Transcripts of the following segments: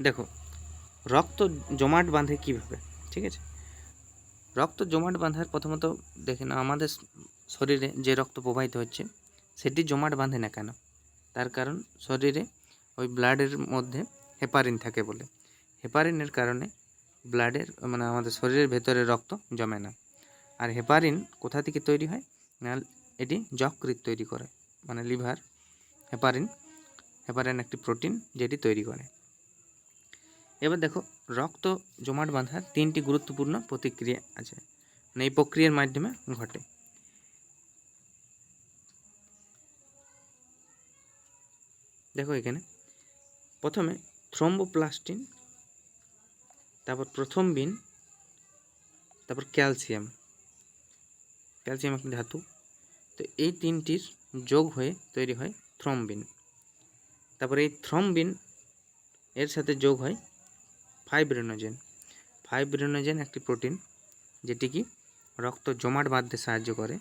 দেখো, রক্ত জমাট বাঁধে কীভাবে, ঠিক আছে? রক্ত জমাট বাঁধার প্রথমত দেখে না, আমাদের শরীরে যে রক্ত প্রবাহিত হচ্ছে সেটি জমাট বাঁধে না কেন? তার কারণ শরীরে ওই ব্লাডের মধ্যে হেপারিন থাকে বলে। হেপারিনের কারণে ব্লাডের মানে আমাদের শরীরের ভেতরে রক্ত জমে না। আর হেপারিন কোথা থেকে তৈরি হয় না, এটি যকৃৎ তৈরি করে, মানে লিভার হেপারিন একটি প্রোটিন যেটি তৈরি করে। এবার দেখো, রক্ত জমাট বাঁধার 3টি গুরুত্বপূর্ণ প্রতিক্রিয়া আছে, মানে এই প্রক্রিয়ার মাধ্যমে ঘটে। দেখো এখানে প্রথমে থ্রম্বোপ্লাস্টিন, তারপর প্রথমবিন, তারপর ক্যালসিয়াম একটি ধাতু। তো এই 3টির যোগ হয়ে তৈরি হয় থ্রম্বিন। তারপর এই থ্রম্বিন এর সাথে যোগ হয় ফাইব্রিনোজেন একটি প্রোটিন যেটি কি রক্ত জমাট বাঁধতে সাহায্য করে।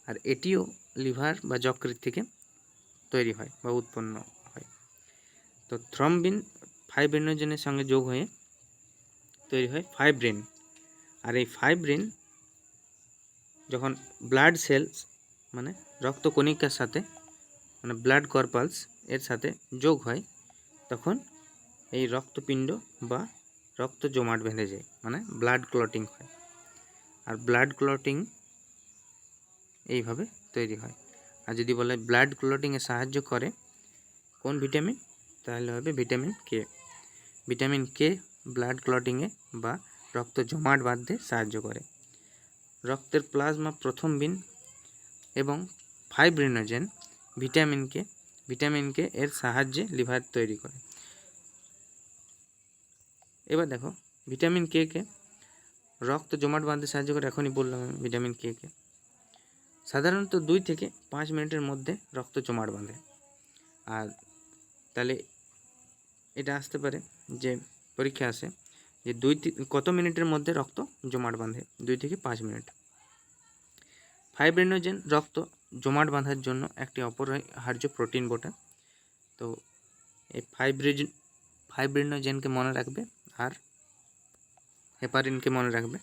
আর এটিও লিভার বা যকৃৎ থেকে তৈরি হয় বা উৎপন্ন হয়। তো থ্রম্বিন ফাইব্রিনোজেনের সঙ্গে যোগ হয়ে তৈরি হয় ফাইব্রিন। আর এই ফাইব্রিন যখন ব্লাড সেলস মানে রক্তকণিকার সাথে, মানে ব্লাড কর্পালস এর সাথে যোগ হয়, তখন এই রক্তপিণ্ড বা রক্ত জমাট বেঁধে যায়, মানে ব্লাড ক্লটিং হয়। আর ব্লাড ক্লটিং এইভাবে তৈরি হয়। আর যদি বলে ব্লাড ক্লটিংয়ে সাহায্য করে কোন ভিটামিন, তাহলে হবে ভিটামিন কে ব্লাড ক্লটিংয়ে বা রক্ত জমাট বাঁধতে সাহায্য করে। রক্তের প্লাজমা প্রথমবিন এবং ফাইব্রিনোজেন ভিটামিন কে এর সাহায্যে লিভার তৈরি করে। এবার দেখো, ভিটামিন কে রক্ত জমাট বাঁধতে সাহায্য করে, এখনই বললাম আমি ভিটামিন কে সাধারণত 2 থেকে 5 মিনিটের মধ্যে রক্ত জমাট বাঁধে। আর তাহলে এটা আসতে পারে যে পরীক্ষা আসে যে কত মিনিটের মধ্যে রক্ত জমাট বাঁধে? 2 থেকে 5 মিনিট। ফাইব্রিনোজেন রক্ত জমাট বাঁধার জন্য একটি অপরিহার্য প্রোটিন বটে। তো এই ফাইব্রিনোজেনকে মনে রাখবে আর হেপারিনকে মনে রাখবে।